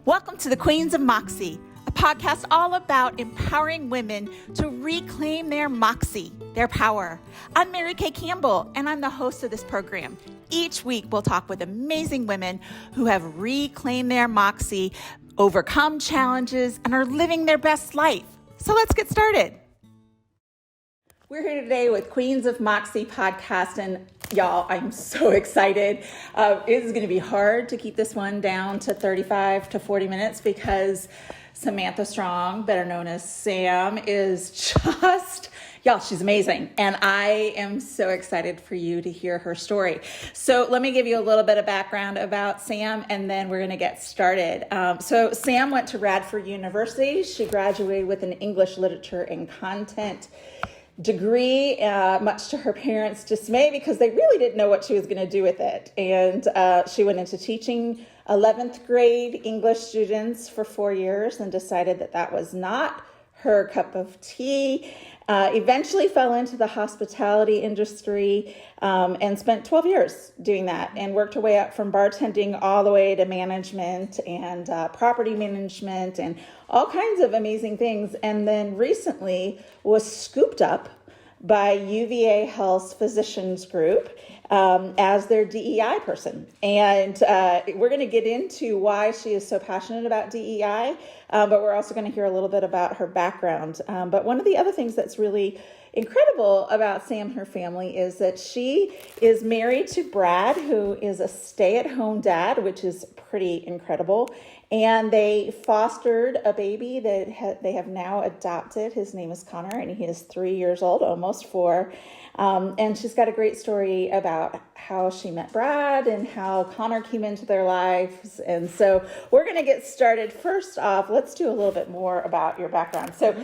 Welcome to the Queens of Moxie, a podcast all about empowering women to reclaim their moxie, their power. I'm Mary Kay Campbell, and I'm the host of this program. Each week, we'll talk with amazing women who have reclaimed their moxie, overcome challenges, and are living their best life. So let's get started. We're here today with Queens of Moxie podcast, and y'all, I'm so excited. It is going to be hard to keep this one down to 35 to 40 minutes because Samantha Strong, better known as Sam, is just, y'all, she's amazing. And I am so excited for you to hear her story. So let me give you a little bit of background about Sam, and then we're going to get started. So Sam went to Radford University. She graduated with an English literature and content degree, much to her parents' dismay because they really didn't know what she was going to do with it. And she went into teaching 11th grade English students for 4 years and decided that that was not her cup of tea. Eventually fell into the hospitality industry and spent 12 years doing that and worked her way up from bartending all the way to management and property management and all kinds of amazing things. And then recently was scooped up by UVA Health's physicians group as their DEI person. And we're going to get into why she is so passionate about DEI, but we're also going to hear a little bit about her background. But one of the other things that's really incredible about Sam and her family is that she is married to Brad, who is a stay-at-home dad, which is pretty incredible. And they fostered a baby that they have now adopted. His name is Connor, and he is 3 years old, almost 4. And she's got a great story about how she met Brad and how Connor came into their lives. And so we're going to get started. First off, let's do a little bit more about your background. So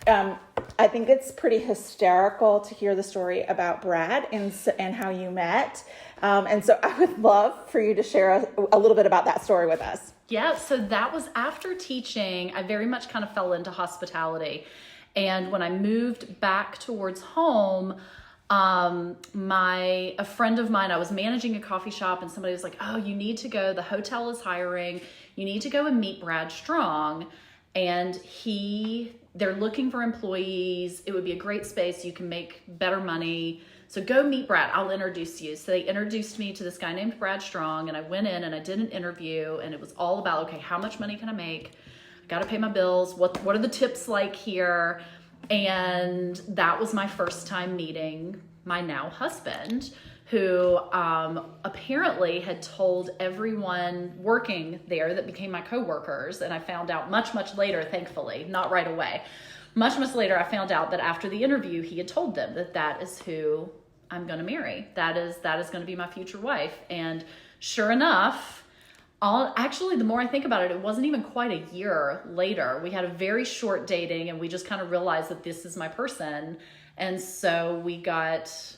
I think it's pretty hysterical to hear the story about Brad and how you met. And so I would love for you to share a little bit about that story with us. Yeah, so that was after teaching. I very much kind of fell into hospitality. And when I moved back towards home, a friend of mine, I was managing a coffee shop and somebody was like, oh, you need to go, the hotel is hiring. You need to go and meet Brad Strong. And they're looking for employees. It would be a great space. You can make better money. So go meet Brad. I'll introduce you. So they introduced me to this guy named Brad Strong, and I went in and I did an interview, and it was all about, okay, how much money can I make? I got to pay my bills. What are the tips like here? And that was my first time meeting my now husband, who apparently had told everyone working there that became my coworkers. And I found out much, much later, thankfully, not right away. Much, much later, I found out that after the interview, he had told them that that is who I'm going to marry. That is going to be my future wife. And sure enough, actually, the more I think about it, it wasn't even quite a year later. We had a very short dating, and we just kind of realized that this is my person. And so we got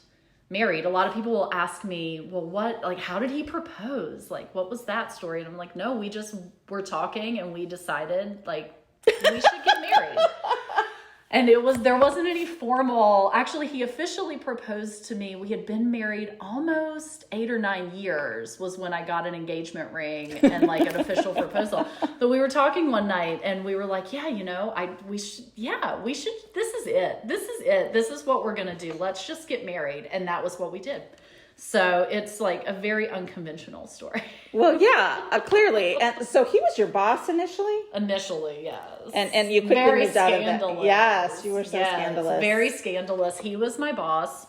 married. A lot of people will ask me, well, how did he propose? Like, what was that story? And I'm like, no, we just were talking and we decided we should get married. And there wasn't any formal, actually he officially proposed to me. We had been married almost 8 or 9 years was when I got an engagement ring and an official proposal. But we were talking one night and we were like, yeah, we should, this is it. This is what we're going to do. Let's just get married. And that was what we did. So it's a very unconventional story. Well, yeah, clearly. And so he was your boss initially? Initially, yes. And you couldn't have moved out of that. Yes, you were so scandalous. Very scandalous. He was my boss.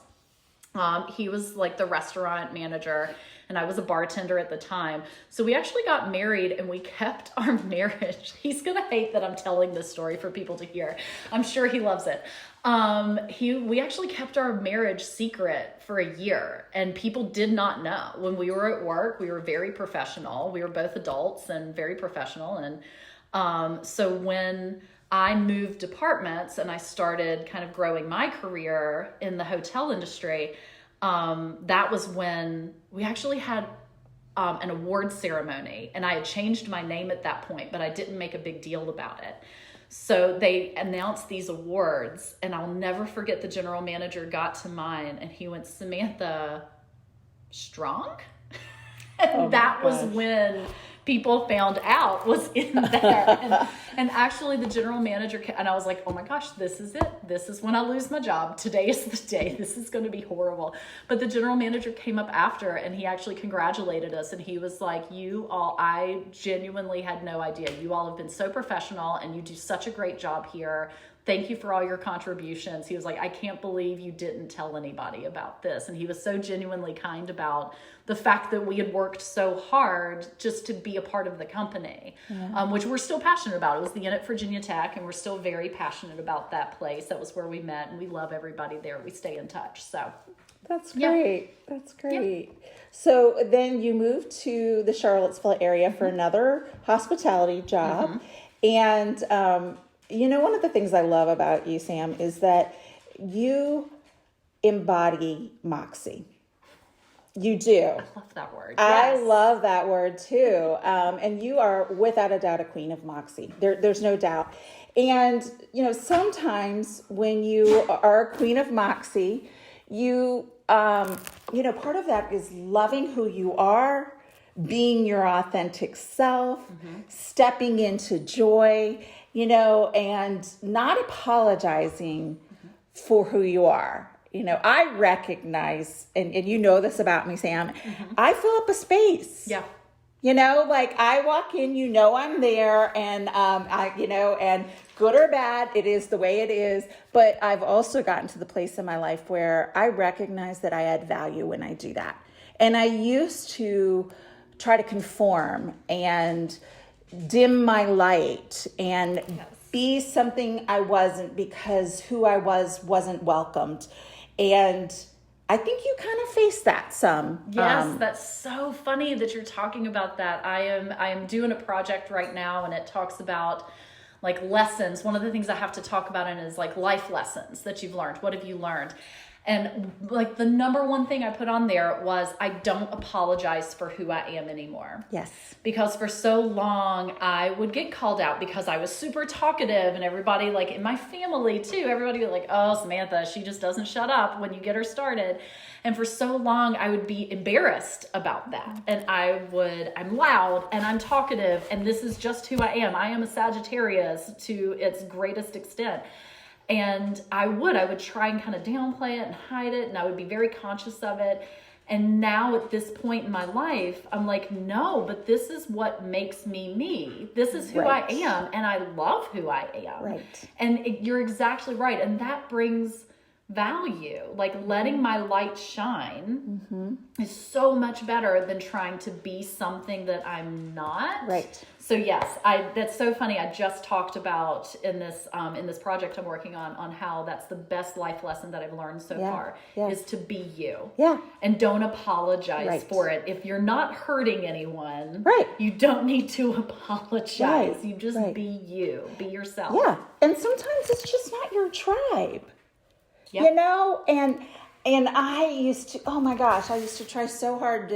He was the restaurant manager, and I was a bartender at the time. So we actually got married, and we kept our marriage. He's going to hate that I'm telling this story for people to hear. I'm sure he loves it. We actually kept our marriage secret for a year, and people did not know. When we were at work, we were very professional. We were both adults and very professional. And so when I moved departments and I started kind of growing my career in the hotel industry, that was when we actually had an award ceremony, and I had changed my name at that point, but I didn't make a big deal about it. So they announced these awards, and I'll never forget the general manager got to mine and he went, Samantha Strong? And that was when people found out was in there. And actually the general manager, and I was like, oh my gosh, this is it. This is when I lose my job. Today is the day. This is going to be horrible. But the general manager came up after and he actually congratulated us. And he was like, you all, I genuinely had no idea. You all have been so professional and you do such a great job here. Thank you for all your contributions. He was like, I can't believe you didn't tell anybody about this. And he was so genuinely kind about the fact that we had worked so hard just to be a part of the company, which we're still passionate about. It was the Inn at Virginia Tech, and we're still very passionate about that place. That was where we met, and we love everybody there. We stay in touch. So that's great. Yeah. That's great. Yeah. So then you moved to the Charlottesville area for another hospitality job. And, one of the things I love about you, Sam, is that you embody moxie. You do. I love that word. I love that word too. And you are without a doubt a queen of moxie. There's no doubt. And, sometimes when you are a queen of moxie, you, part of that is loving who you are, being your authentic self, stepping into joy, and not apologizing for who you are. I recognize, and you know this about me, Sam, I fill up a space. Yeah. I walk in, I'm there, and, and good or bad, it is the way it is. But I've also gotten to the place in my life where I recognize that I add value when I do that. And I used to try to conform and dim my light and be something I wasn't because who I wasn't welcomed. And I think you kind of face that some. Yes, that's so funny that you're talking about that. I am doing a project right now, and it talks about like lessons. One of the things I have to talk about in is like life lessons that you've learned. What have you learned? And like the number one thing I put on there was I don't apologize for who I am anymore. Yes. Because for so long I would get called out because I was super talkative, and everybody like in my family too, everybody was like, oh, Samantha, she just doesn't shut up when you get her started. And for so long I would be embarrassed about that. And I'm loud and I'm talkative, and this is just who I am. I am a Sagittarius to its greatest extent. And I would try and kind of downplay it and hide it, and I would be very conscious of it. And now at this point in my life, I'm like, no, but this is what makes me. This is who I am, and I love who I am. Right. And you're exactly right. And that brings value. Like letting my light shine is so much better than trying to be something that I'm not. Right. So yes, that's so funny. I just talked about in this project I'm working on how that's the best life lesson that I've learned so far is to be you. Yeah. And don't apologize for it. If you're not hurting anyone, you don't need to apologize. Right. You just be you. Be yourself. Yeah. And sometimes it's just not your tribe. Yep. And I used to try so hard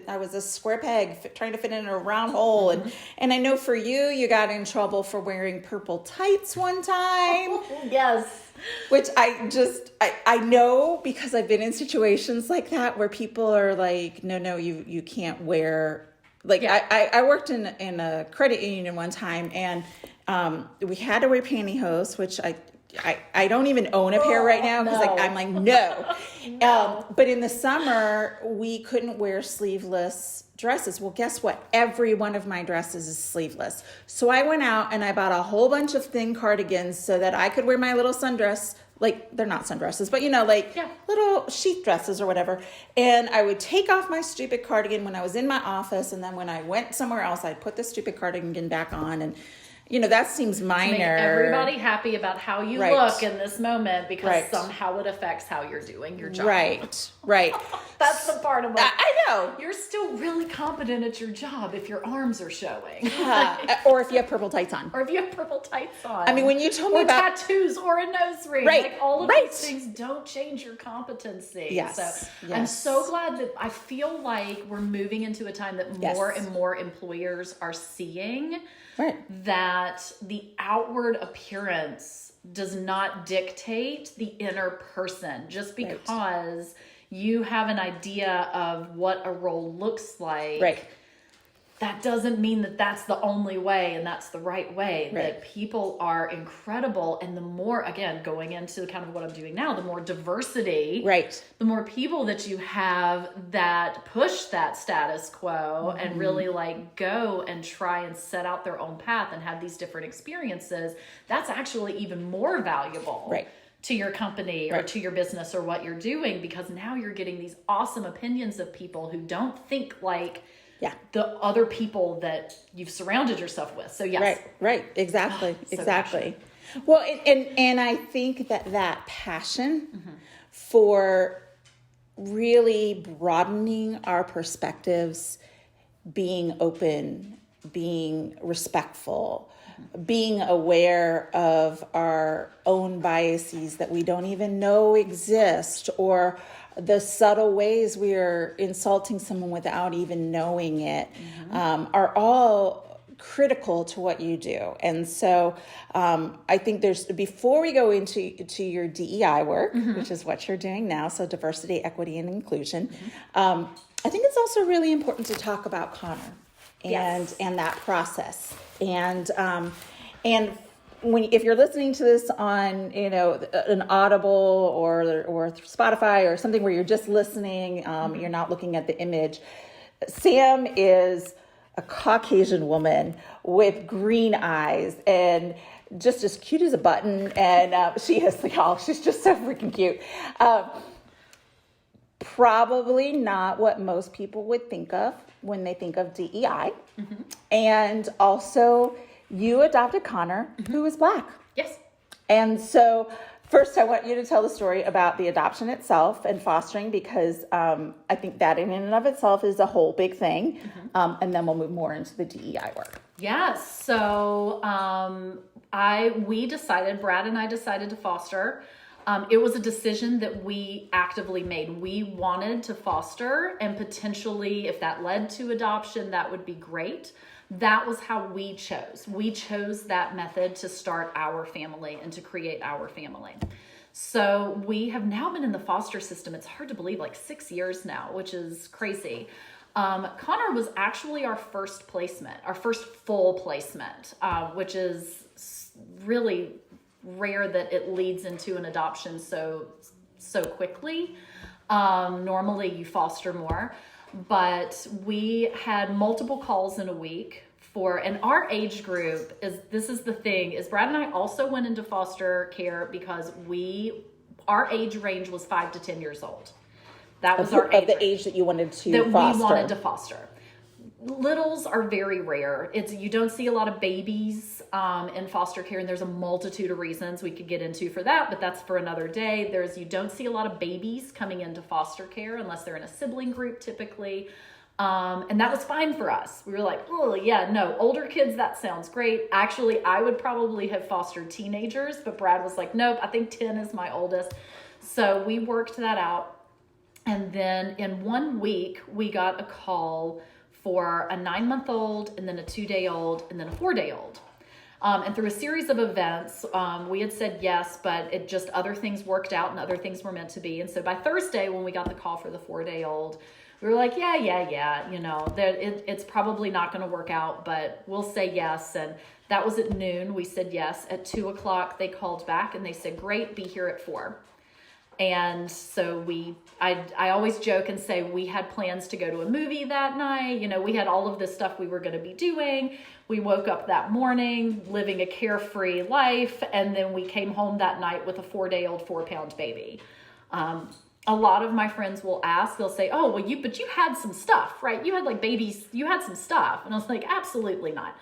I was a square peg trying to fit in a round hole. And I know for you got in trouble for wearing purple tights one time. Yes. Which I know because I've been in situations like that where people are like, no, you can't wear, like I worked in a credit union one time, and we had to wear pantyhose, which I don't even own a pair right now because I'm like, no. But in the summer, we couldn't wear sleeveless dresses. Well, guess what? Every one of my dresses is sleeveless. So I went out and I bought a whole bunch of thin cardigans so that I could wear my little sundress. Like, they're not sundresses, but little sheath dresses or whatever. And I would take off my stupid cardigan when I was in my office. And then when I went somewhere else, I'd put the stupid cardigan back on. And that seems minor. Make everybody happy about how you look in this moment because somehow it affects how you're doing your job. Right. That's the part of it. I know. You're still really competent at your job if your arms are showing. Or if you have purple tights on. I mean, when you told me about tattoos or a nose ring, like all of those things don't change your competency. Yes. So I'm so glad that I feel like we're moving into a time that more and more employers are seeing that the outward appearance does not dictate the inner person. Just because you have an idea of what a role looks like that doesn't mean that that's the only way and that's the right way. Right. That people are incredible. And the more, again, going into kind of what I'm doing now, the more diversity, Right. the more people that you have that push that status quo and really like go and try and set out their own path and have these different experiences, that's actually even more valuable. Right. To your company or to your business or what you're doing, because now you're getting these awesome opinions of people who don't think like the other people that you've surrounded yourself with. So yes. Right. Exactly. So exactly. Well, and I think that passion for really broadening our perspectives, being open, being respectful, being aware of our own biases that we don't even know exist, or the subtle ways we are insulting someone without even knowing it, are all critical to what you do. And so I think before we go into your DEI work, which is what you're doing now, so diversity, equity, and inclusion, I think it's also really important to talk about Connor and that process. And if you're listening to this on, an Audible or Spotify or something where you're just listening, you're not looking at the image. Sam is a Caucasian woman with green eyes and just as cute as a button. And she's just so freaking cute. Probably not what most people would think of when they think of DEI. And also, you adopted Connor, who is Black. Yes. And so first I want you to tell the story about the adoption itself and fostering, because I think that in and of itself is a whole big thing. And then we'll move more into the DEI work. Yeah. So Brad and I decided to foster. It was a decision that we actively made. We wanted to foster, and potentially if that led to adoption, that would be great. That was how we chose. We chose that method to start our family and to create our family. So we have now been in the foster system. It's hard to believe, like 6 years now, which is crazy. Connor was actually our first placement, our first full placement, which is really rare that it leads into an adoption so quickly. Normally you foster more. But we had multiple calls in a week and our age group this is the thing, is Brad and I also went into foster care because our age range was 5 to 10 years old. That was our age that you wanted to that foster. We wanted to foster. Littles are very rare. You don't see a lot of babies in foster care, and there's a multitude of reasons we could get into for that, but that's for another day. You don't see a lot of babies coming into foster care unless they're in a sibling group typically. And that was fine for us. We were like, oh yeah, no, older kids, that sounds great. Actually, I would probably have fostered teenagers, but Brad was like, nope, I think 10 is my oldest. So we worked that out. And then in 1 week, we got a call for a 9-month-old, and then a 2-day-old, and then a 4-day-old. And through a series of events, we had said yes, but it just other things worked out and other things were meant to be. And so by Thursday, when we got the call for the 4-day-old, we were like, yeah, it's probably not going to work out, but we'll say yes. And that was at noon. We said yes. At 2:00, they called back and they said, great, be here at 4. And so I always joke and say we had plans to go to a movie that night. We had all of this stuff we were going to be doing. We woke up that morning living a carefree life. And then we came home that night with a 4-day-old, 4-pound baby. A lot of my friends will ask, they'll say, oh, well, but you had some stuff, right? You had like babies, you had some stuff. And I was like, absolutely not.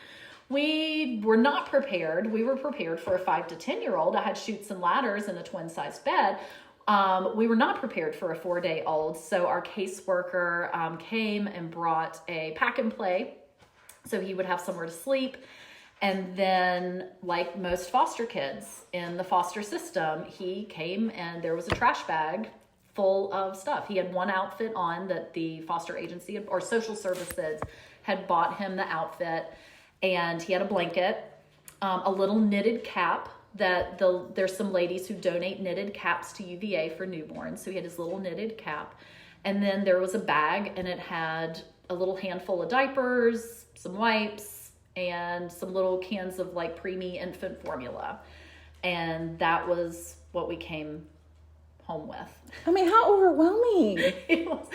We were not prepared. We were prepared for a 5 to 10-year-old. I had chutes and ladders and a twin-sized bed. We were not prepared for a 4-day-old. So our caseworker came and brought a pack and play so he would have somewhere to sleep. And then, like most foster kids in the foster system, he came and there was a trash bag full of stuff. He had one outfit on that the foster agency or social services had bought him the outfit, and he had a blanket, a little knitted cap that there's some ladies who donate knitted caps to UVA for newborns. So he had his little knitted cap. And then there was a bag, and it had a little handful of diapers, some wipes, and some little cans of like preemie infant formula. And that was what we came home with. I mean, how overwhelming. It was,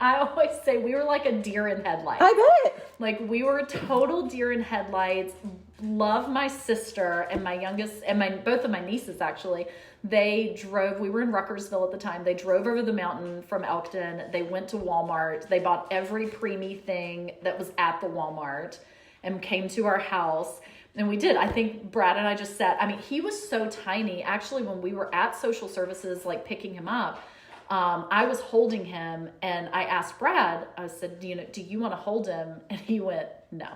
I always say we were like a deer in headlights. I bet. Like we were total deer in headlights. Love my sister and my youngest and both of my nieces actually. They drove, we were in Ruckersville at the time. They drove over the mountain from Elkton. They went to Walmart. They bought every preemie thing that was at the Walmart and came to our house. And we did. I think Brad and I just sat. I mean, he was so tiny. Actually, when we were at social services, like picking him up, I was holding him and I asked Brad, I said, do you want to hold him? And he went, no,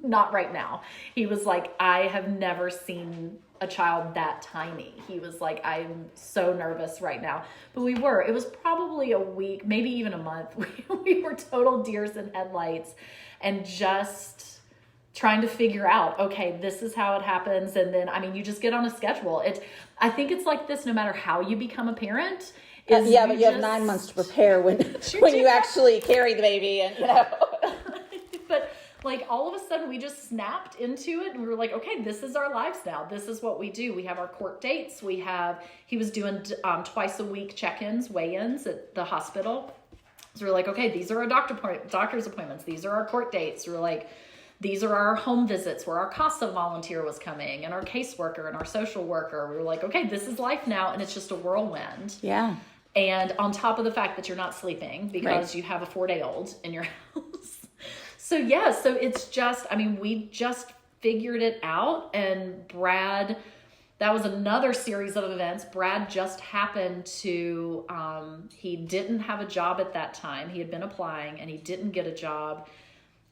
not right now. He was like, I have never seen a child that tiny. He was like, I'm so nervous right now. But it was probably a week, maybe even a month. We were total deers in headlights and just trying to figure out, okay, this is how it happens. And then, I mean, you just get on a schedule. I think it's like this no matter how you become a parent. But you have 9 months to prepare when you actually carry the baby and, But like all of a sudden we just snapped into it and we were like, okay, this is our lives now. This is what we do. We have our court dates. He was doing twice a week check-ins, weigh-ins at the hospital. So we're like, okay, these are our doctor's appointments. These are our court dates. We're like, these are our home visits where our CASA volunteer was coming and our caseworker and our social worker. We were like, okay, this is life now. And it's just a whirlwind. Yeah. And on top of the fact that you're not sleeping because you have a 4-day-old in your house. So it's just, I mean, we just figured it out. And Brad, that was another series of events. Brad just happened to, he didn't have a job at that time. He had been applying and he didn't get a job.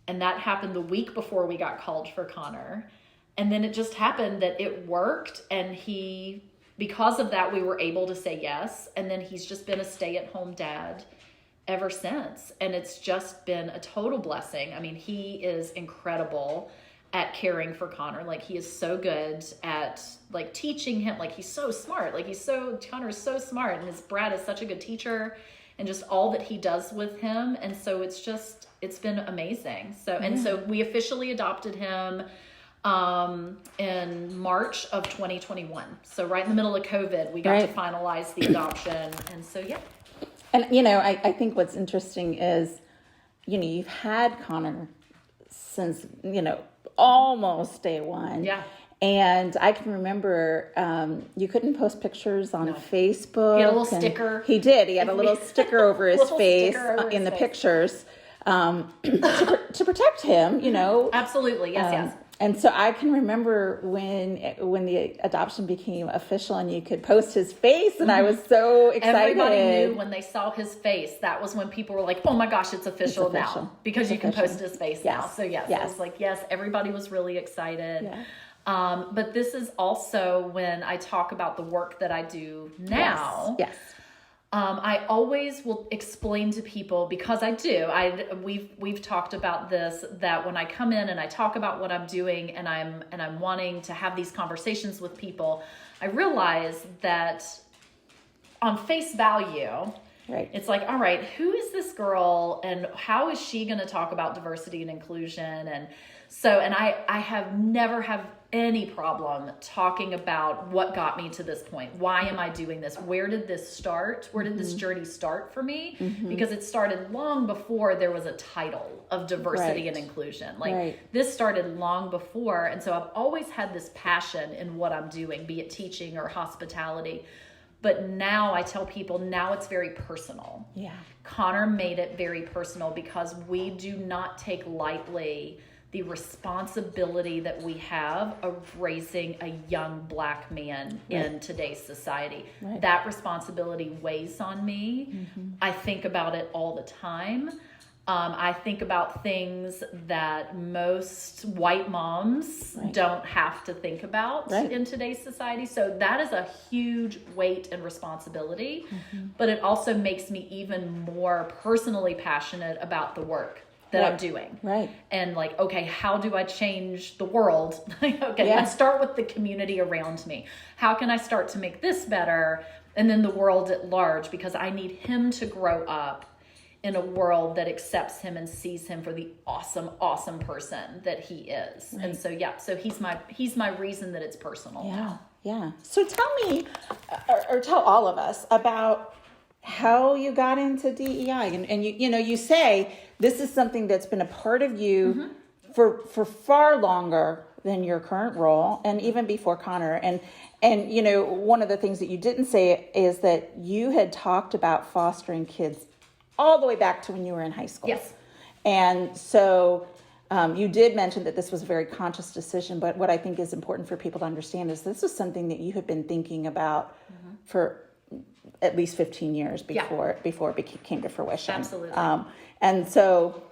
And that happened the week before we got called for Connor. And then it just happened that it worked. And because of that, we were able to say yes. And then he's just been a stay-at-home dad ever since. And it's just been a total blessing. I mean, he is incredible at caring for Connor. Like he is so good at like teaching him. Like he's so smart. Connor is so smart. And Brad is such a good teacher and just all that he does with him. And so it's been amazing. So we officially adopted him in March of 2021. So right in the middle of COVID, we got to finalize the adoption. And so, yeah. And, I think what's interesting is, you've had Connor since, almost day one. Yeah. And I can remember you couldn't post pictures on Facebook. He had a little sticker. He did. He had a little sticker over his face in the pictures to protect him, Absolutely. Yes. And so I can remember when the adoption became official and you could post his face, and I was so excited. Everybody knew when they saw his face. That was when people were like, "Oh my gosh, it's official now," because you can post his face now. So yes, it was like everybody was really excited. Yeah. But this is also when I talk about the work that I do now. Yes. I always will explain to people, because I do. We've talked about this, that when I come in and I talk about what I'm doing and I'm wanting to have these conversations with people, I realize that on face value, it's like, all right, who is this girl and how is she going to talk about diversity and inclusion? And so, I have never have any problem talking about what got me to this point. Why am I doing this? Where did this start? Where did this journey start for me? Because it started long before there was a title of diversity and inclusion. This started long before. And so I've always had this passion in what I'm doing, be it teaching or hospitality. But now I tell people, now it's very personal. Yeah. Connor made it very personal because we do not take lightly the responsibility that we have of raising a young Black man in today's society. That responsibility weighs on me. I think about it all the time. I think about things that most white moms don't have to think about in today's society. So that is a huge weight and responsibility, but it also makes me even more personally passionate about the work that I'm doing. And like, okay, how do I change the world? Let's start with the community around me. How can I start to make this better? And then the world at large, because I need him to grow up in a world that accepts him and sees him for the awesome person that he is. Right. And so, so he's my reason that it's personal now. Yeah. So tell me, or tell all of us about how you got into DEI. And you say this is something that's been a part of you for far longer than your current role, and even before Connor. And one of the things that you didn't say is that you had talked about fostering kids all the way back to when you were in high school. Yes. And so you did mention that this was a very conscious decision, but what I think is important for people to understand is this is something that you have been thinking about for at least 15 years before it came to fruition. Absolutely. And so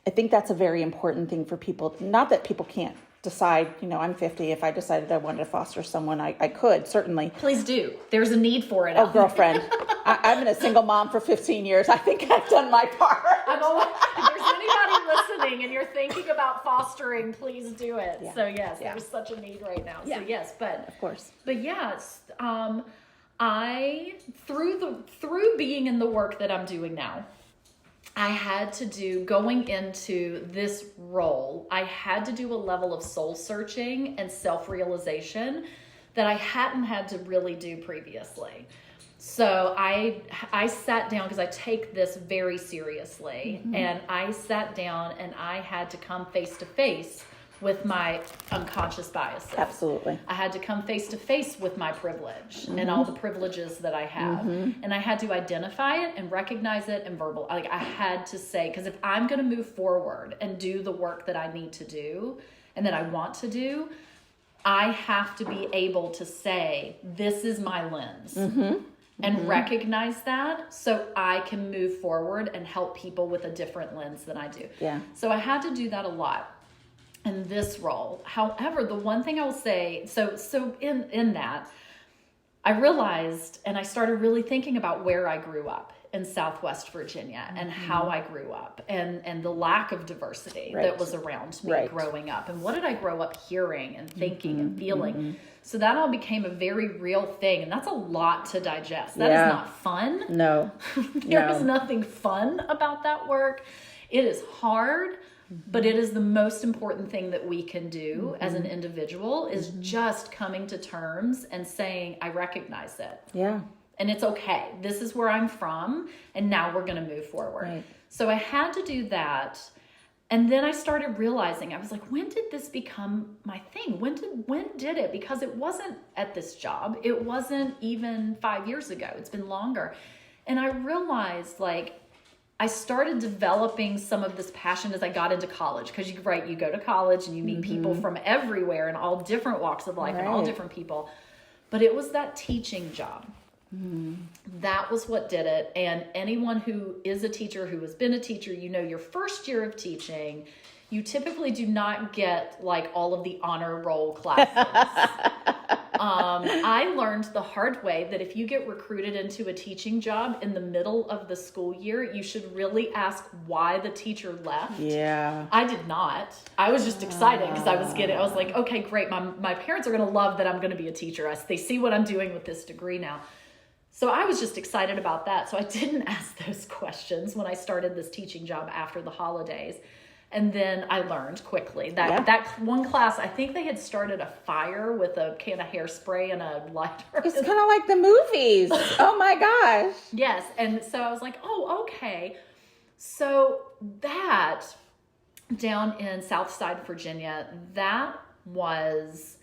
I think that's a very important thing for people. Not that people can't decide, I'm 50. If I decided I wanted to foster someone, I could, certainly. Please do. There's a need for it. Oh, girlfriend. I've been a single mom for 15 years. I think I've done my part. If there's anybody listening and you're thinking about fostering, please do it. Yeah. So yes, there's such a need right now. Yeah. So yes, but of course. But yes, I through being in the work that I'm doing now, I had to going into this role, I had to do a level of soul searching and self-realization that I hadn't had to really do previously. So I sat down, because I take this very seriously, and I sat down and I had to come face to face with my unconscious biases. Absolutely. I had to come face to face with my privilege and all the privileges that I have. And I had to identify it and recognize it and I had to say, because if I'm going to move forward and do the work that I need to do and that I want to do, I have to be able to say, this is my lens. And recognize that so I can move forward and help people with a different lens than I do. Yeah. So I had to do that a lot in this role. However, the one thing I will say, so in that, I realized, and I started really thinking about where I grew up in Southwest Virginia and how I grew up and the lack of diversity that was around me growing up. And what did I grow up hearing and thinking and feeling? So that all became a very real thing. And that's a lot to digest. That is not fun. No. There is nothing fun about that work. It is hard, but it is the most important thing that we can do as an individual is just coming to terms and saying, I recognize it. Yeah. And it's okay. This is where I'm from. And now we're going to move forward. Right. So I had to do that. And then I started realizing, I was like, when did this become my thing? When did it? Because it wasn't at this job. It wasn't even 5 years ago. It's been longer. And I realized, I started developing some of this passion as I got into college. Because you go to college and you meet people from everywhere and all different walks of life and all different people. But it was that teaching job. That was what did it. And anyone who is a teacher, who has been a teacher, your first year of teaching, you typically do not get all of the honor roll classes. I learned the hard way that if you get recruited into a teaching job in the middle of the school year, you should really ask why the teacher left. Yeah. I did not. I was just excited because I was like, okay, great. My parents are going to love that I'm going to be a teacher. They see what I'm doing with this degree now. So I was just excited about that. So I didn't ask those questions when I started this teaching job after the holidays. And then I learned quickly that one class, I think they had started a fire with a can of hairspray and a lighter. It's kind of like the movies. Oh my gosh. Yes. And so I was like, oh, okay. So that down in Southside Virginia, that was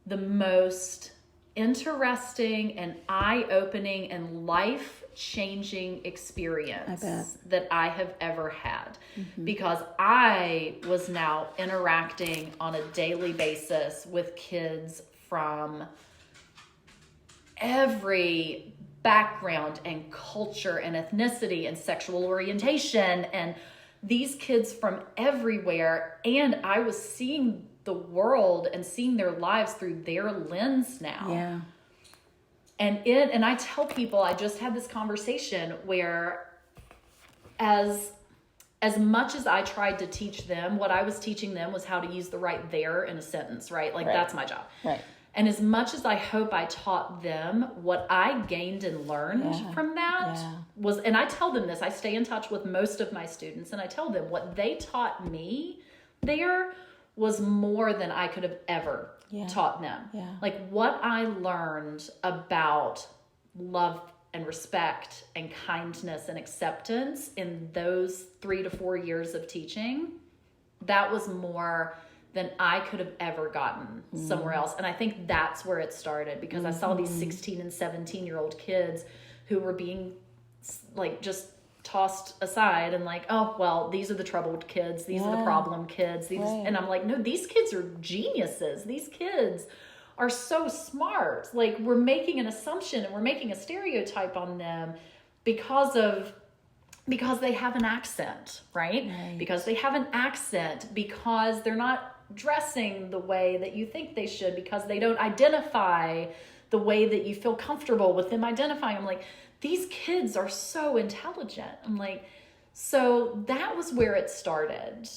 the most interesting and eye-opening and life-changing experience that I have ever had, because I was now interacting on a daily basis with kids from every background and culture and ethnicity and sexual orientation, and these kids from everywhere, and I was seeing the world and seeing their lives through their lens now. Yeah. And I tell people, I just had this conversation where as much as I tried to teach them, what I was teaching them was how to use the right there in a sentence, right? That's my job. Right. And as much as I hope I taught them, what I gained and learned from that was, and I tell them this, I stay in touch with most of my students, and I tell them what they taught me there was more than I could have ever taught them. Like what I learned about love and respect and kindness and acceptance in those 3 to 4 years of teaching, that was more than I could have ever gotten somewhere else. And I think that's where it started, because I saw these 16 and 17-year-old kids who were being like just tossed aside and like, oh, well, these are the troubled kids. These are the problem kids. And I'm like, no, these kids are geniuses. These kids are so smart. Like, we're making an assumption and we're making a stereotype on them because they have an accent, right? Because they have an accent, because they're not dressing the way that you think they should, because they don't identify the way that you feel comfortable with them identifying. I'm like, these kids are so intelligent. I'm like, so that was where it started.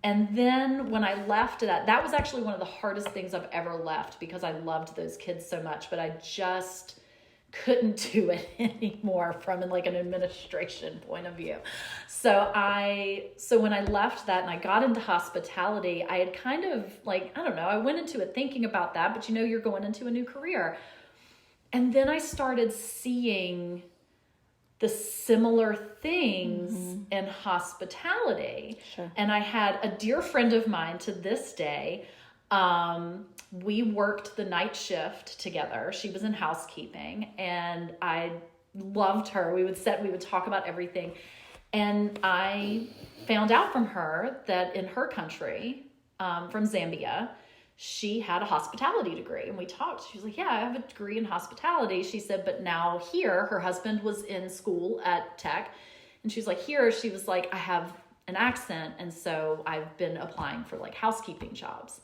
And then when I left that was actually one of the hardest things I've ever left, because I loved those kids so much, but I just couldn't do it anymore from like an administration point of view. So when I left that and I got into hospitality, I had kind of like, I don't know, I went into it thinking about that, but you're going into a new career. And then I started seeing the similar things in hospitality. And I had a dear friend of mine to this day. We worked the night shift together. She was in housekeeping, and I loved her. We would talk about everything. And I found out from her that in her country, from Zambia, she had a hospitality degree. And we talked. She was like, yeah, I have a degree in hospitality. She said, but now here, her husband was in school at Tech. And she was like, here, she was like, I have an accent. And so I've been applying for like housekeeping jobs.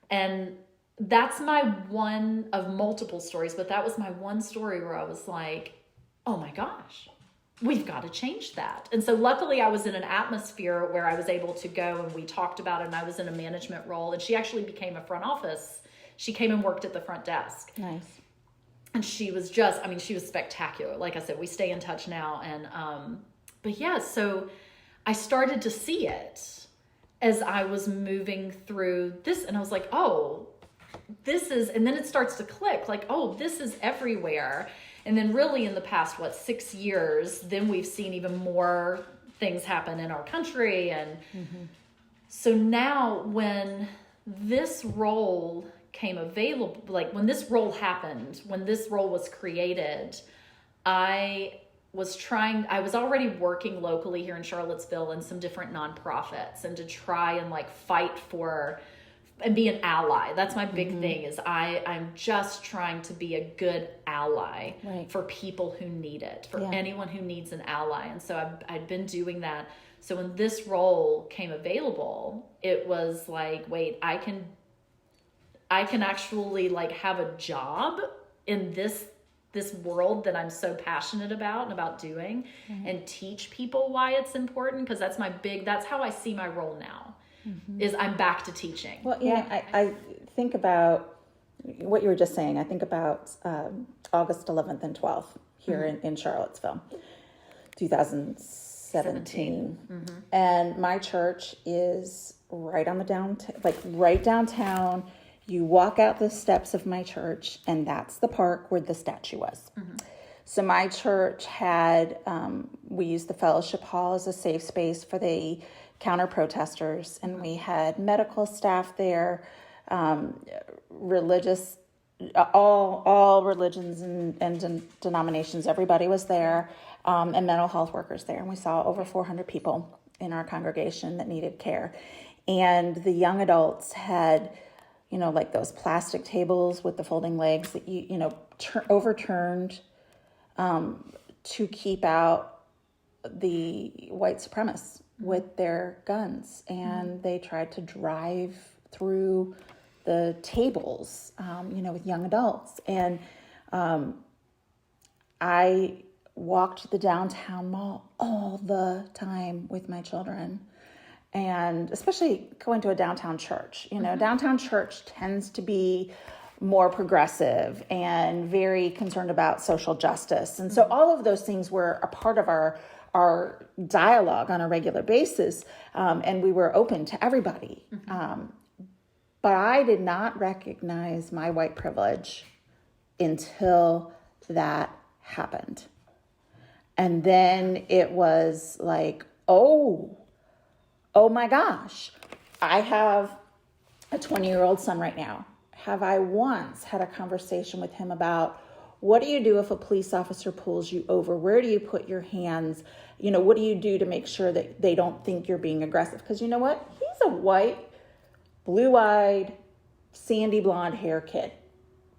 And that's my one of multiple stories, but that was my one story where I was like, oh my gosh, we've got to change that. And so luckily I was in an atmosphere where I was able to go, and we talked about it, and I was in a management role, and she actually became a front office. She came and worked at the front desk. Nice. And she was she was spectacular. Like I said, we stay in touch now. And, but yeah, so I started to see it as I was moving through this, and I was like, oh, this is, and then it starts to click, like, oh, this is everywhere. And then really in the past, 6 years, then we've seen even more things happen in our country. And so now when this role came available, like when this role happened, when this role was created, I was already working locally here in Charlottesville in some different nonprofits, and to try and like fight for and be an ally. That's my big thing, is I'm just trying to be a good ally for people who need it, for anyone who needs an ally. And so I'd been doing that. So when this role came available, it was like, wait, I can actually like have a job in this world that I'm so passionate about and about doing, and teach people why it's important. Because that's how I see my role now. Is I'm back to teaching. Well, I think about what you were just saying. I think about August 11th and 12th here in Charlottesville, 2017. And my church is right on the right downtown. You walk out the steps of my church, and that's the park where the statue was. So my church had, we used the fellowship hall as a safe space for the counter protesters, and we had medical staff there, religious, all religions and denominations, everybody was there, and mental health workers there. And we saw over 400 people in our congregation that needed care. And the young adults had, like those plastic tables with the folding legs that overturned to keep out the white supremacists with their guns. And they tried to drive through the tables, with young adults. And I walked the downtown mall all the time with my children. And especially going to a downtown church, downtown church tends to be more progressive and very concerned about social justice. And so all of those things were a part of our dialogue on a regular basis. And we were open to everybody. But I did not recognize my white privilege until that happened. And then it was like, oh my gosh, I have a 20-year-old son right now. Have I once had a conversation with him about, what do you do if a police officer pulls you over? Where do you put your hands? What do you do to make sure that they don't think you're being aggressive? Because you know what? He's a white, blue-eyed, sandy blonde hair kid.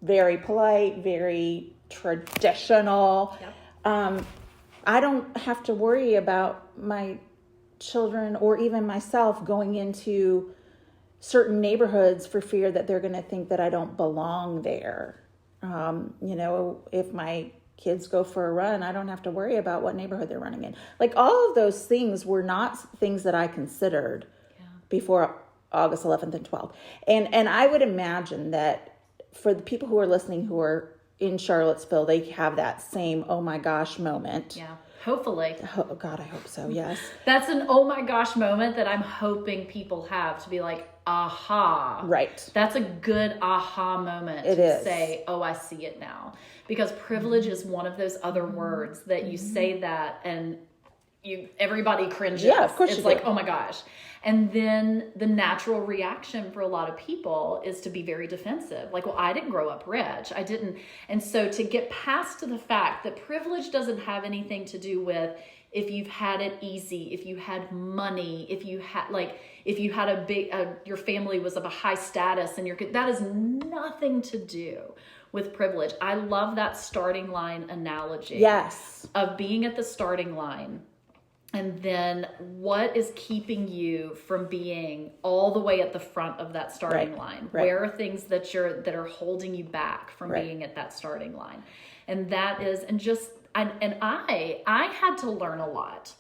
Very polite, very traditional. Yep. I don't have to worry about my children or even myself going into certain neighborhoods for fear that they're going to think that I don't belong there. If my kids go for a run, I don't have to worry about what neighborhood they're running in. Like, all of those things were not things that I considered before August 11th and 12th. And I would imagine that for the people who are listening who are in Charlottesville, they have that same, oh my gosh moment. Yeah. Hopefully. Oh God, I hope so. Yes. That's an oh my gosh moment that I'm hoping people have, to be like, aha. Right. That's a good aha moment to say, oh, I see it now. Because privilege is one of those other words that you say that and everybody cringes. Yeah, of course. It's like, oh my gosh. And then the natural reaction for a lot of people is to be very defensive. Like, well, I didn't grow up rich. I didn't. And so to get past to the fact that privilege doesn't have anything to do with if you've had it easy, if you had money, if you had a big, your family was of a high status and that has nothing to do with privilege. I love that starting line analogy. Yes. Of being at the starting line. And then what is keeping you from being all the way at the front of that starting line? Right. Where are things that are holding you back from being at that starting line? And that is, I had to learn a lot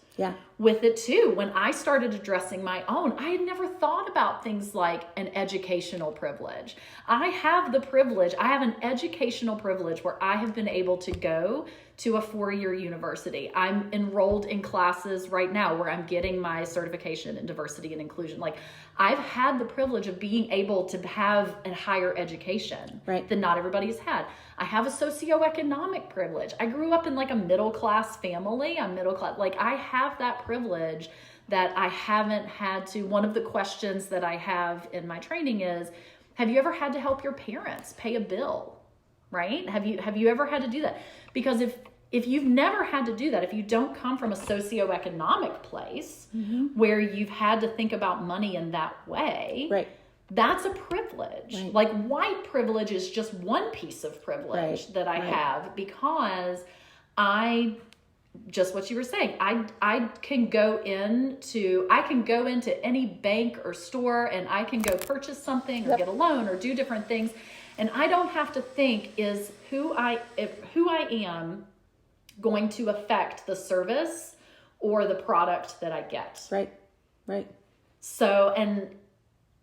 with it too. When I started addressing my own, I had never thought about things like an educational privilege. I have an educational privilege where I have been able to go to a 4-year university. I'm enrolled in classes right now where I'm getting my certification in diversity and inclusion. Like, I've had the privilege of being able to have a higher education that not everybody's had. I have a socioeconomic privilege. I grew up in like a middle-class family. I'm middle-class. Like, I have that privilege that I haven't had to. One of the questions that I have in my training is, have you ever had to help your parents pay a bill? Right? Have you ever had to do that? Because if you've never had to do that, if you don't come from a socioeconomic place where you've had to think about money in that way, that's a privilege. Right. Like, white privilege is just one piece of privilege that I have, because just what you were saying, I can go into any bank or store and I can go purchase something or get a loan or do different things. And I don't have to think, is who I am going to affect the service or the product that I get. Right. So, and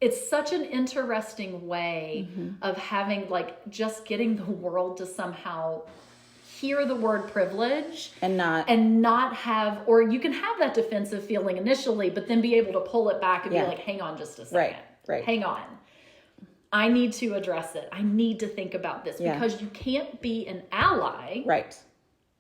it's such an interesting way of having, like, just getting the world to somehow hear the word privilege and not have, or you can have that defensive feeling initially, but then be able to pull it back and be like, hang on just a second. Right. Hang on. I need to address it. I need to think about this because you can't be an ally.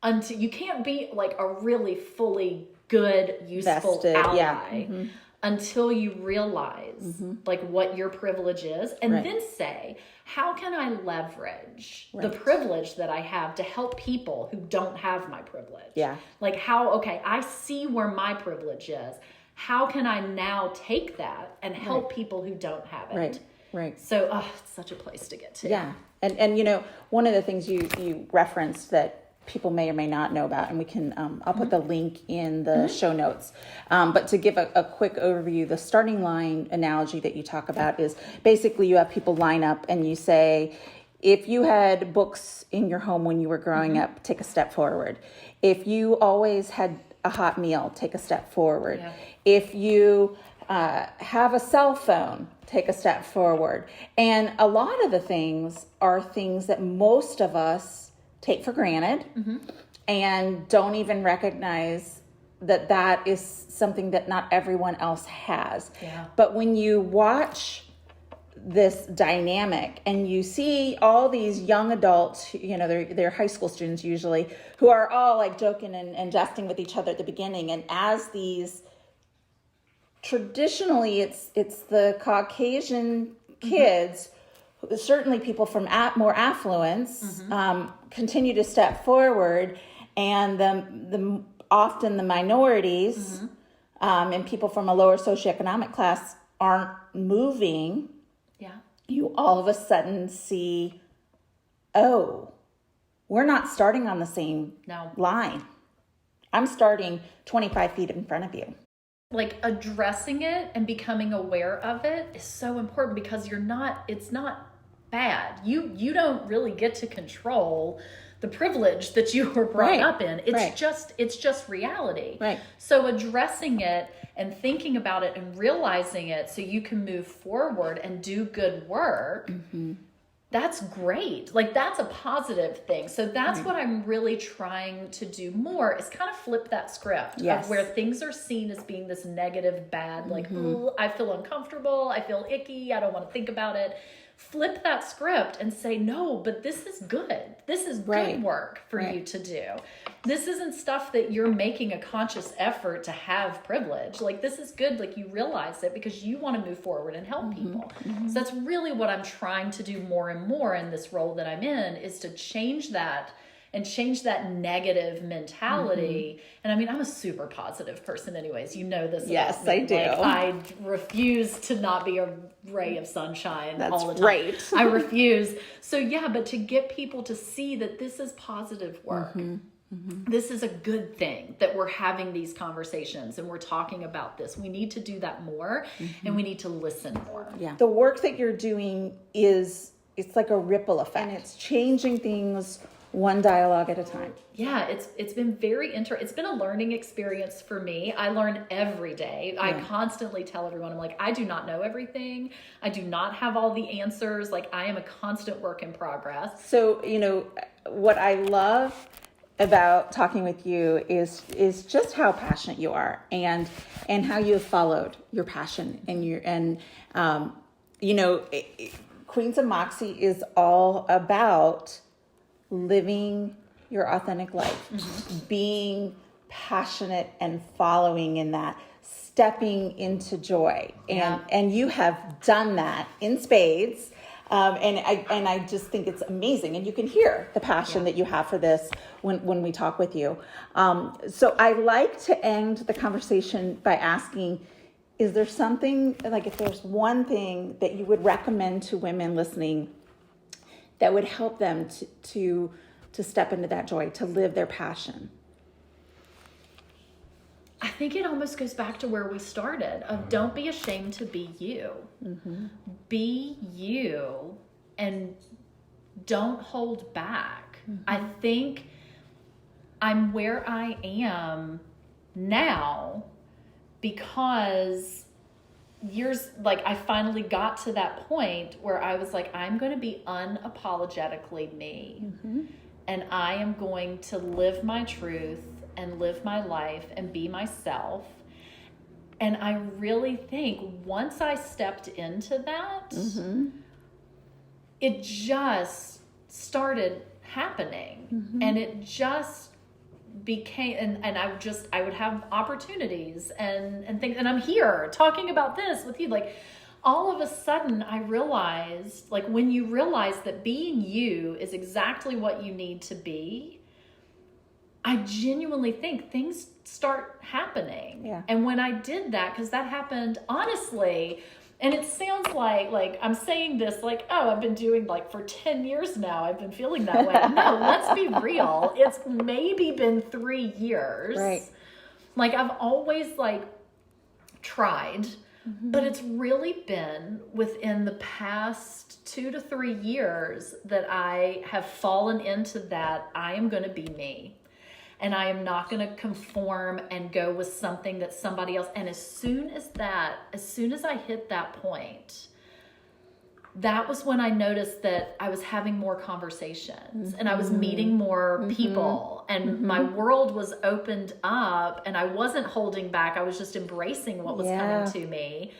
Until you can't be like a really fully good, useful ally until you realize like what your privilege is, and then say, how can I leverage the privilege that I have to help people who don't have my privilege? Like, I see where my privilege is. How can I now take that and help people who don't have it? Right. So, it's such a place to get to. Yeah. And one of the things you referenced that people may or may not know about, and we can, I'll put the link in the show notes. But to give a quick overview, the starting line analogy that you talk about is basically you have people line up and you say, if you had books in your home when you were growing up, take a step forward. If you always had a hot meal, take a step forward. If you have a cell phone, take a step forward. And a lot of the things are things that most of us take for granted and don't even recognize that that is something that not everyone else has. Yeah. But when you watch this dynamic and you see all these young adults, they're high school students usually, who are all like joking and jesting with each other at the beginning, and as these traditionally it's the Caucasian kids, certainly people from more affluence, continue to step forward, and the often the minorities and people from a lower socioeconomic class aren't moving. Yeah. You all of a sudden see, oh, we're not starting on the same line. I'm starting 25 feet in front of you. Like addressing it and becoming aware of it is so important, because it's not bad. You don't really get to control the privilege that you were brought up in. It's just reality. Right. So addressing it and thinking about it and realizing it so you can move forward and do good work. That's great. Like, that's a positive thing. So that's what I'm really trying to do more, is kind of flip that script of where things are seen as being this negative, bad, like, ooh, I feel uncomfortable, I feel icky, I don't want to think about it. Flip that script and say, no, but this is good. This is good work for you to do. This isn't stuff that you're making a conscious effort to have privilege. Like, this is good. Like, you realize it because you want to move forward and help people. So that's really what I'm trying to do more and more in this role that I'm in, is to change that and change that negative mentality. And I mean, I'm a super positive person anyways. You know this. Yes, I do. Like, I refuse to not be a ray of sunshine all the time. Right. I refuse. So yeah, but to get people to see that this is positive work. This is a good thing that we're having these conversations and we're talking about this. We need to do that more, and we need to listen more. Yeah. The work that you're doing it's like a ripple effect. And it's changing things one dialogue at a time. Yeah, it's been very it's been a learning experience for me. I learn every day. Yeah. I constantly tell everyone, I'm like, I do not know everything. I do not have all the answers. Like, I am a constant work in progress. So, what I love about talking with you is just how passionate you are, and how you have followed your passion Queens of Moxie is all about living your authentic life, being passionate and following in that, stepping into joy. And you have done that in spades. And I just think it's amazing. And you can hear the passion that you have for this when we talk with you. So I like to end the conversation by asking, is there something, like, if there's one thing that you would recommend to women listening that would help them to step into that joy, to live their passion? I think it almost goes back to where we started, of don't be ashamed to be you. Be you and don't hold back. I think I'm where I am now because I finally got to that point where I was like, I'm going to be unapologetically me. And I am going to live my truth and live my life and be myself. And I really think once I stepped into that, it just started happening. And it just became, and I would have opportunities and things, and I'm here talking about this with you. Like, all of a sudden I realized, like, when you realize that being you is exactly what you need to be, I genuinely think things start happening. Yeah. And when I did that, because that happened honestly, and it sounds like I'm saying this like, oh, I've been doing like for 10 years now, I've been feeling that way. No, let's be real. It's maybe been 3 years. Right. Like, I've always tried, but it's really been within the past 2 to 3 years that I have fallen into that I am going to be me. and I am not going to conform and go with something that somebody else. And as soon as I hit that point, that was when I noticed that I was having more conversations and I was meeting more people and my world was opened up and I wasn't holding back. I was just embracing what was coming to me.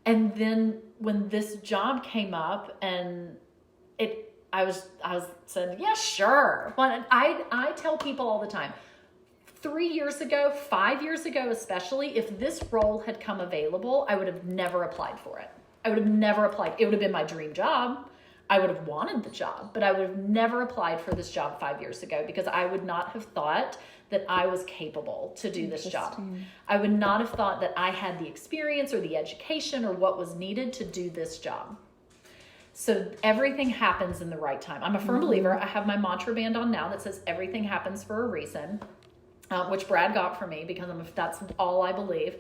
And then when this job came up and I was saying, yeah, sure. But I tell people all the time, 3 years ago, 5 years ago, especially, if this role had come available, I would have never applied for it. I would have never applied. It would have been my dream job. I would have wanted the job, but I would have never applied for this job 5 years ago because I would not have thought that I was capable to do this job. I would not have thought that I had the experience or the education or what was needed to do this job. So everything happens in the right time. I'm a firm believer. I have my mantra band on now that says everything happens for a reason, which Brad got for me because that's all I believe.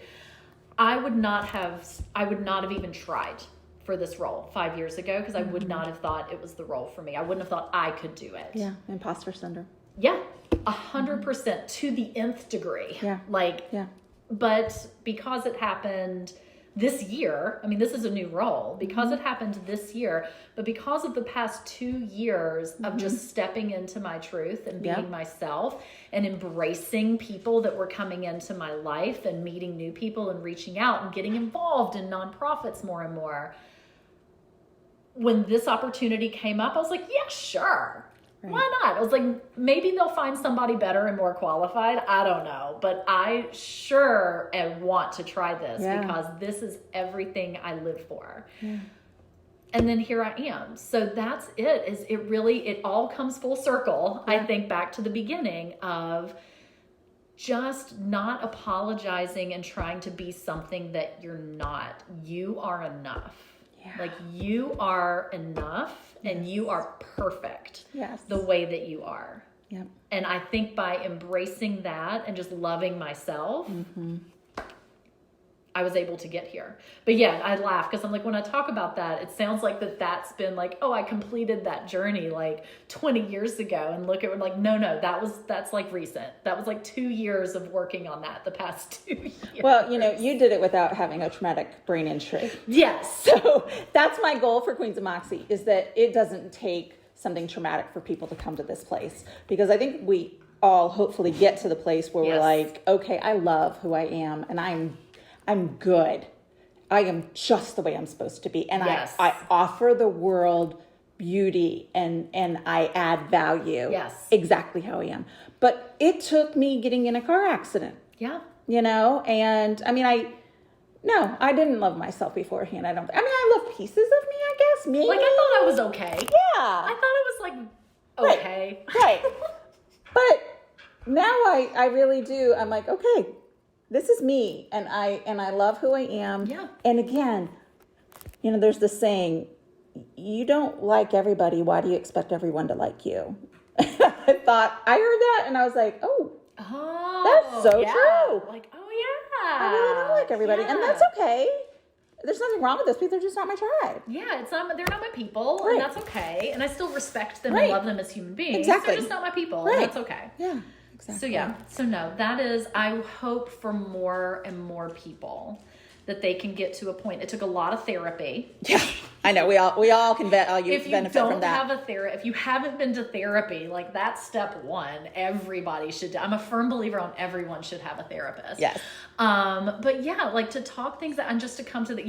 I would not have even tried for this role 5 years ago because I would not have thought it was the role for me. I wouldn't have thought I could do it. Yeah, imposter syndrome. Yeah, 100% to the nth degree. Yeah. But because it happened this year, I mean, this is a new role, because it happened this year, but because of the past 2 years of just stepping into my truth and being myself and embracing people that were coming into my life and meeting new people and reaching out and getting involved in nonprofits more and more. When this opportunity came up, I was like, yeah, sure. Right. Why not? I was like, maybe they'll find somebody better and more qualified. I don't know. But I sure want to try this because this is everything I live for. Yeah. And then here I am. So that's it. It all comes full circle, I think, back to the beginning of just not apologizing and trying to be something that you're not. You are enough. Yeah. Like, you are enough and you are perfect the way that you are. Yep. And I think by embracing that and just loving myself, I was able to get here. But yeah, I laugh because I'm like, when I talk about that, it sounds like that's been like, oh, I completed that journey like 20 years ago. And look at like, no, that's like recent. That was like 2 years of working on that the past 2 years. Well, you did it without having a traumatic brain injury. Yes. So that's my goal for Queens of Moxie, is that it doesn't take something traumatic for people to come to this place. Because I think we all hopefully get to the place where we're like, okay, I love who I am and I'm good. I am just the way I'm supposed to be. And I offer the world beauty and I add value. Yes. Exactly how I am. But it took me getting in a car accident. Yeah. And I mean, I didn't love myself beforehand. I love pieces of me, I guess. Maybe. Like, I thought I was okay. Yeah. I thought it was like, okay. Right. But now I really do. I'm like, okay, this is me, and I love who I am. Yeah. And again, there's this saying, you don't like everybody. Why do you expect everyone to like you? I heard that, and I was like, oh, that's so true. Like, oh yeah, I really don't like everybody, and that's okay. There's nothing wrong with those people. They're just not my tribe. Yeah, they're not my people, and that's okay. And I still respect them and love them as human beings. Exactly. They're just not my people, and that's okay. Yeah. Exactly. So no, that is, I hope for more and more people that they can get to a point. It took a lot of therapy. Yeah, I know. We all can benefit from that. If you haven't been to therapy, like, that's step one. Everybody should. I'm a firm believer on everyone should have a therapist. Yes. But yeah, like, to talk things out and just to come to 10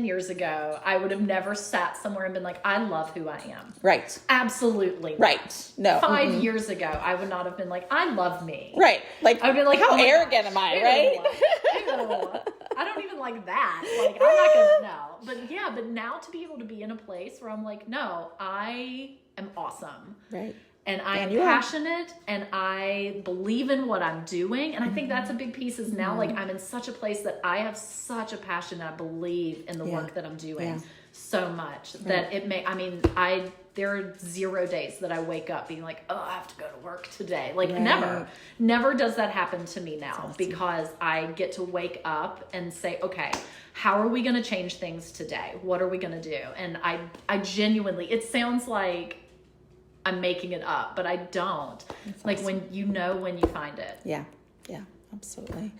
years ago, I would have never sat somewhere and been like, I love who I am. Right. Absolutely. Right. No. 5 years ago, I would not have been like, I love me. Right. Like, I'd be like, how arrogant am I? Right. I don't even like that. Like, I'm not gonna know. But now to be able to be in a place where I'm like, no, I am awesome. Right. And I am passionate and I believe in what I'm doing. And I think that's a big piece is now, like, I'm in such a place that I have such a passion and I believe in the work that I'm doing so much that there are 0 days that I wake up being like, oh, I have to go to work today. Like, never does that happen to me now, because I get to wake up and say, okay, how are we going to change things today? What are we going to do? And I genuinely, it sounds like I'm making it up, but I don't. That's like awesome. when you find it. Yeah, absolutely.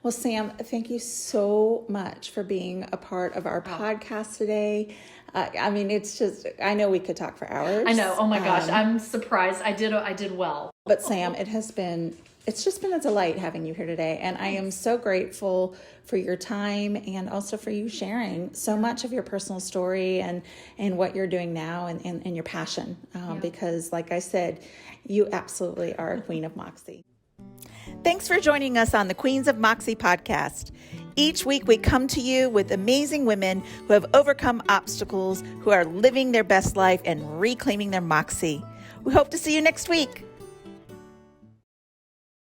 Well, Sam, thank you so much for being a part of our podcast today. I mean, it's just, I know we could talk for hours. I know. Oh my gosh. I'm surprised. I did well. But Sam, it's just been a delight having you here today. And I am so grateful for your time and also for you sharing so much of your personal story and what you're doing now and your passion. Because like I said, you absolutely are a queen of Moxie. Thanks for joining us on the Queens of Moxie podcast. Each week we come to you with amazing women who have overcome obstacles, who are living their best life and reclaiming their Moxie. We hope to see you next week.